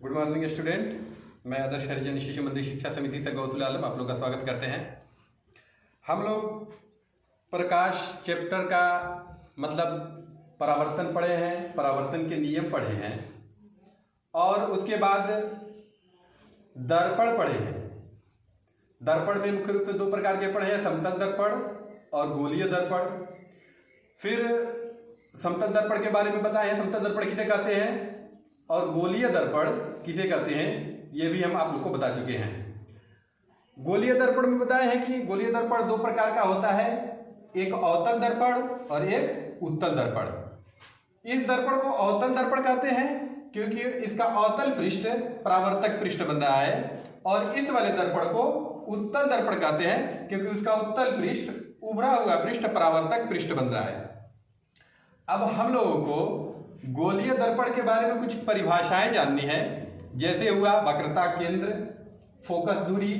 Good morning student. मैं आदर्श हरिजन शिशु मंदिर शिक्षा समिति से गौसुल आलम आप लोग का स्वागत करते हैं। हम लोग प्रकाश चैप्टर का मतलब परावर्तन पढ़े हैं, परावर्तन के नियम पढ़े हैं और उसके बाद दर्पण पढ़े हैं। दर्पण में मुख्य रूप से दो प्रकार के पढ़े हैं, समतल दर्पण और गोलीय दर्पण। फिर समतल दर्पण के बारे में बताए हैं, समतल दर्पण किसे कहते हैं और गोलीय दर्पण किसे कहते हैं, ये भी हम आप लोग को बता चुके हैं। गोलीय दर्पण में बताए हैं कि गोलीय दर्पण दो प्रकार का होता है, एक अवतल दर्पण और एक उत्तल दर्पण। इस दर्पण को अवतल दर्पण कहते हैं क्योंकि इसका अवतल पृष्ठ परावर्तक पृष्ठ बन रहा है, और इस वाले दर्पण को उत्तल दर्पण कहते हैं क्योंकि उसका उत्तल पृष्ठ उभरा हुआ पृष्ठ परावर्तक पृष्ठ बन रहा है। अब हम लोगों को गोलीय दर्पण के बारे में कुछ परिभाषाएं जाननी है, जैसे हुआ वक्रता केंद्र, फोकस दूरी,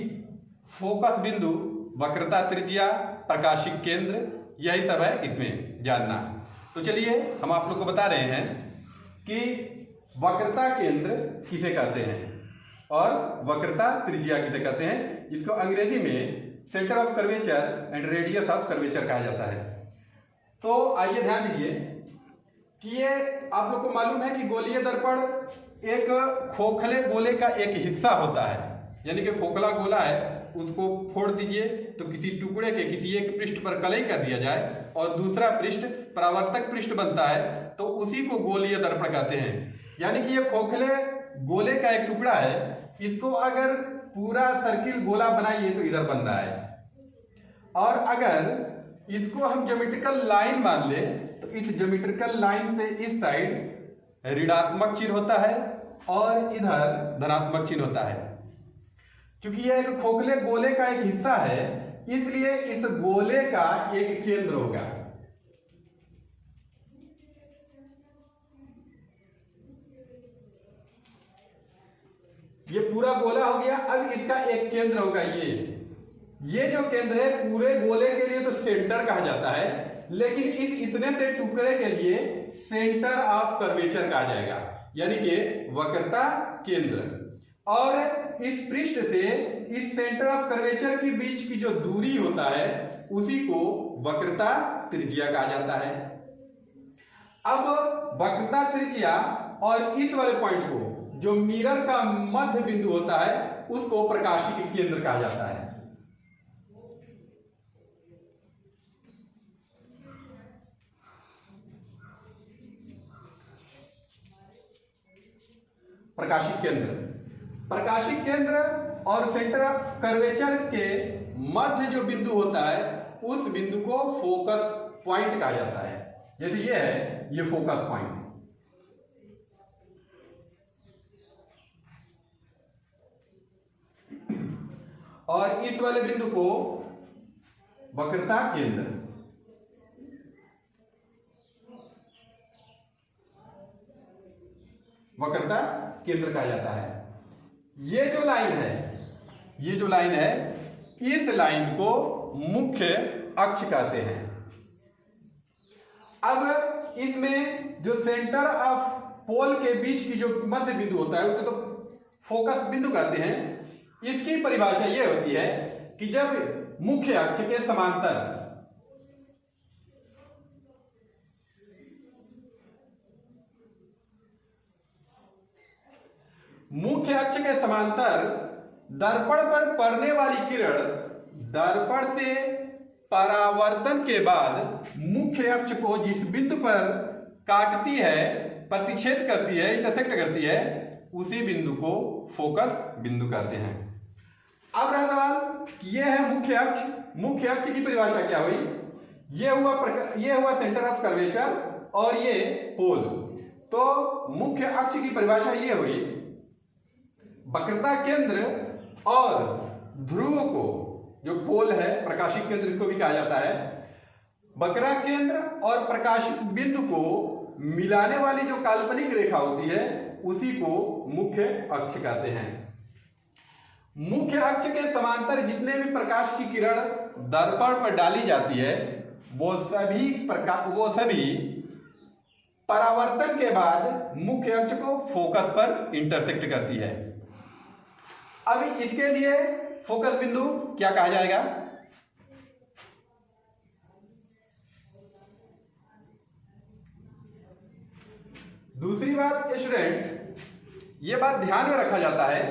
फोकस बिंदु, वक्रता त्रिज्या, प्रकाशिक केंद्र, यही सब है इसमें जानना। तो चलिए हम आप लोग को बता रहे हैं कि वक्रता केंद्र किसे कहते हैं और वक्रता त्रिज्या किसे कहते हैं। इसको अंग्रेजी में centre of curvature and radius of curvature कहा जाता है। तो आइए ध्यान दीजिए कि ये आप लोग को मालूम है कि गोलीय दर्पण एक खोखले गोले का एक हिस्सा होता है, यानी कि खोखला गोला है, उसको फोड़ दीजिए तो किसी टुकड़े के किसी एक पृष्ठ पर कलई कर दिया जाए और दूसरा पृष्ठ परावर्तक पृष्ठ बनता है, तो उसी को गोलीय दर्पण कहते हैं। यानी कि ये खोखले गोले का एक टुकड़ा है, इसको अगर पूरा सर्किल गोला बनाइए तो इधर बन रहा है, और अगर इसको हम ज्योमेट्रिकल लाइन मान ले तो इस ज्योमेट्रिकल लाइन से इस साइड ऋणात्मक चिन्ह होता है और इधर धनात्मक चिन्ह होता है। क्योंकि यह एक खोखले गोले का एक हिस्सा है, इसलिए इस गोले का एक केंद्र होगा। ये पूरा गोला हो गया, अब इसका एक केंद्र होगा। ये जो केंद्र है पूरे गोले के लिए तो सेंटर कहा जाता है, लेकिन इस इतने से टुकड़े के लिए सेंटर ऑफ कर्वेचर कहा जाएगा, यानी कि वक्रता केंद्र। और इस पृष्ठ से इस सेंटर ऑफ कर्वेचर के बीच की जो दूरी होता है उसी को वक्रता त्रिज्या कहा जाता है। अब वक्रता त्रिज्या और इस वाले पॉइंट को जो मिरर का मध्य बिंदु होता है उसको प्रकाशिक केंद्र कहा जाता है। प्रकाशिक केंद्र और सेंटर ऑफ कर्वेचर के मध्य जो बिंदु होता है उस बिंदु को फोकस पॉइंट कहा जाता है। जैसे ये है, ये फोकस पॉइंट, और इस वाले बिंदु को वक्रता केंद्र। वक्रता केंद्र कहा जाता है। ये जो लाइन है इस लाइन को मुख्य अक्ष कहते हैं। अब इसमें जो सेंटर ऑफ पोल के बीच की जो मध्य बिंदु होता है उसे तो फोकस बिंदु कहते हैं। इसकी परिभाषा यह होती है कि जब मुख्य अक्ष के समांतर दर्पण पर पड़ने वाली किरण दर्पण से परावर्तन के बाद मुख्य अक्ष को जिस बिंदु पर काटती है, प्रतिच्छेद करती है, इंटरसेक्ट करती है, उसी बिंदु को फोकस बिंदु कहते हैं। अब रहा सवाल, यह है मुख्य अक्ष। मुख्य अक्ष की परिभाषा क्या हुई? यह हुआ सेंटर ऑफ कर्वेचर और ये पोल। तो मुख्य अक्ष की परिभाषा यह हुई, वक्रता केंद्र और ध्रुव को, जो पोल है प्रकाशिक केंद्र इसको भी कहा जाता है, वक्रा केंद्र और प्रकाशिक बिंदु को मिलाने वाली जो काल्पनिक रेखा होती है उसी को मुख्य अक्ष कहते हैं। मुख्य अक्ष के समांतर जितने भी प्रकाश की किरण दर्पण पर डाली जाती है वो सभी परावर्तन के बाद मुख्य अक्ष को फोकस पर इंटरसेक्ट करती है। अब इसके लिए फोकस बिंदु क्या कहा जाएगा? दूसरी बात स्टूडेंट्स, ये बात ध्यान में रखा जाता है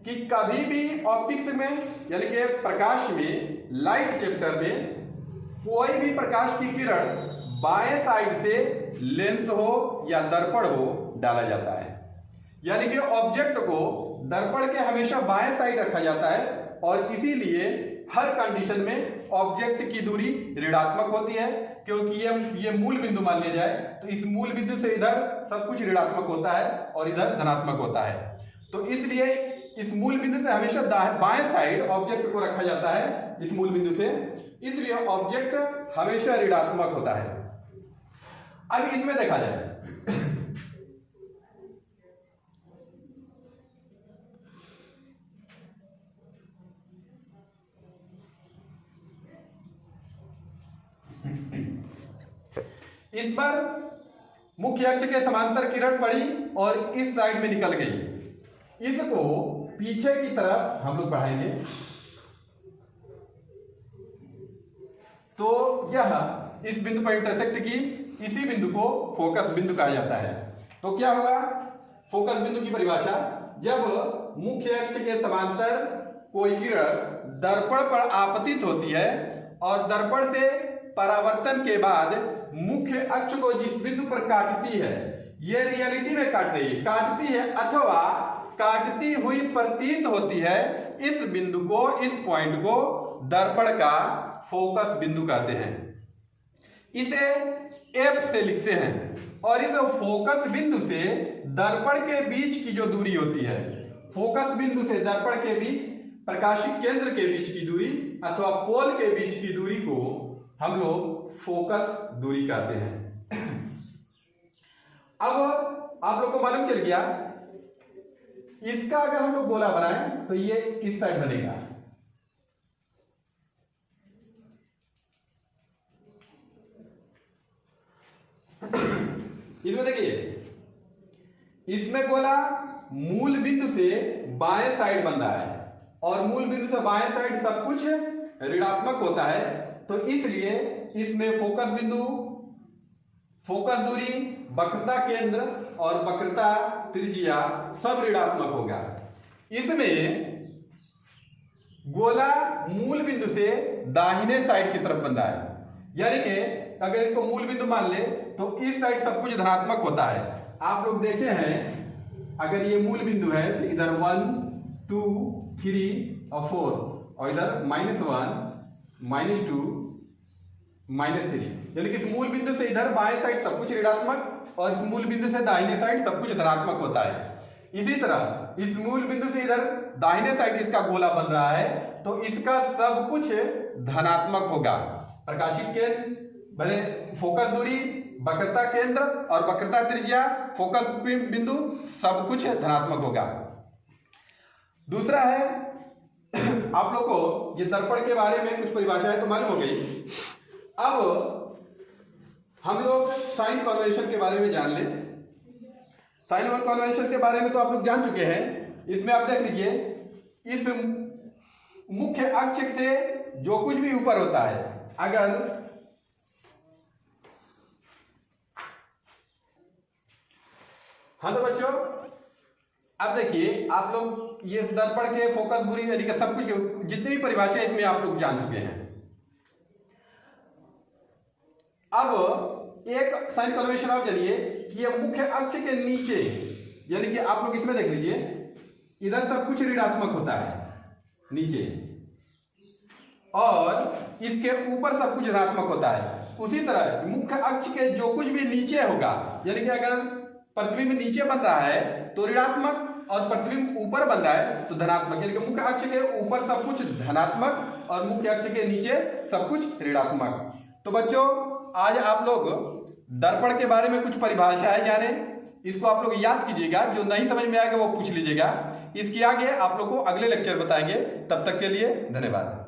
कि कभी भी ऑप्टिक्स में यानी कि प्रकाश में, लाइट चैप्टर में कोई भी प्रकाश की किरण बाएं साइड से लेंस हो या दर्पण हो डाला जाता है। यानी कि ऑब्जेक्ट को दर्पण के हमेशा बाएं साइड रखा जाता है और इसीलिए हर कंडीशन में ऑब्जेक्ट की दूरी ऋणात्मक होती है, क्योंकि ये मूल बिंदु मान लिया जाए तो इस मूल बिंदु से इधर सब कुछ ऋणात्मक होता है और इधर धनात्मक होता है। तो इसलिए इस मूल बिंदु से हमेशा बाएं साइड ऑब्जेक्ट को रखा जाता है, इस मूल बिंदु से, इसलिए ऑब्जेक्ट हमेशा ऋणात्मक होता है। अब इसमें देखा जाए इस पर मुख्य अक्ष के समांतर किरण पड़ी और इस साइड में निकल गई। इसको पीछे की तरफ हम लोग बढ़ाएंगे तो यह इस बिंदु पर इंटरसेक्ट की, इसी बिंदु को फोकस बिंदु कहा जाता है। तो क्या होगा फोकस बिंदु की परिभाषा? जब मुख्य अक्ष के समांतर कोई किरण दर्पण पर आपतित होती है और दर्पण से परावर्तन के बाद मुख्य अक्ष को जिस बिंदु पर काटती है, यह रियलिटी में काट रही है, काटती है अथवा काटती हुई प्रतीत होती है, इस बिंदु को, इस पॉइंट को दर्पण का फोकस बिंदु कहते हैं। इसे F से लिखते हैं और इस फोकस बिंदु से दर्पण के बीच की जो दूरी होती है, फोकस बिंदु से दर्पण के बीच, प्रकाशिक केंद्र के बीच की दूरी अथवा पोल के बीच की दूरी को हम लोग फोकस दूरी कहते हैं। अब आप लोग को मालूम चल गया, इसका अगर हम लोग गोला बनाएं तो ये इस साइड बनेगा, इसमें देखिए, इसमें गोला मूल बिंदु से बाएं साइड बन रहा है और मूल बिंदु से बाएं साइड सब कुछ ऋणात्मक होता है, तो इसलिए इसमें फोकस बिंदु, फोकस दूरी, वक्रता केंद्र और वक्रता त्रिज्या सब ऋणात्मक होगा। इसमें गोला मूल बिंदु से दाहिने साइड की तरफ बन रहा है, यानी कि अगर इसको मूल बिंदु मान ले तो इस साइड सब कुछ धनात्मक होता है। आप लोग देखे हैं, अगर ये मूल बिंदु है तो इधर 1 2 3 और 4 और इधर -1 -2 -3, यानी कि इस मूल बिंदु से इधर बाएं साइड सब कुछ ऋणात्मक और इस मूल बिंदु से दाहिने साइड सब कुछ धनात्मक होता है। इसी तरह इस मूल बिंदु से इधर दाहिने साइड इसका गोला बन रहा है तो इसका सब कुछ धनात्मक होगा। प्रकाशिक केंद्र भले, फोकस दूरी, वक्रता केंद्र और वक्रता त्रिज्या, फोकस बिंदु सब कुछ धनात्मक होगा। दूसरा है, आप लोग को ये दर्पण के बारे में कुछ परिभाषाएं तो मालूम हो गई। अब हम लोग साइन कन्वेंशन के बारे में जान लें। साइन कन्वेंशन के बारे में तो आप लोग जान चुके हैं। इसमें आप देख लीजिए, इस मुख्य अक्ष से जो कुछ भी ऊपर होता है, अगर हाँ तो बच्चों अब देखिए, आप लोग ये दर्पण के फोकस दूरी यानी कि सब कुछ जितनी भी परिभाषा इसमें आप लोग जान चुके हैं। अब एक साइन कन्वेंशन आप जानिए कि ये मुख्य अक्ष के नीचे, यानी कि आप लोग इसमें देख लीजिए, इधर सब कुछ ऋणात्मक होता है नीचे और इसके ऊपर सब कुछ ऋणात्मक होता है। उसी तरह मुख्य अक्ष के जो कुछ भी नीचे होगा, यानी कि अगर प्रतिबिंब नीचे बन रहा है तो ऋणात्मक और प्रतिबिंब ऊपर बन रहा है तो धनात्मक, यानी कि मुख्य अक्ष के ऊपर सब कुछ धनात्मक और मुख्य अक्ष के नीचे सब कुछ ऋणात्मक। तो बच्चों आज आप लोग दर्पण के बारे में कुछ परिभाषाएं जाने, इसको आप लोग याद कीजिएगा, जो नहीं समझ में आएगा वो पूछ लीजिएगा। इसके आगे आप लोग को अगले लेक्चर बताएंगे। तब तक के लिए धन्यवाद।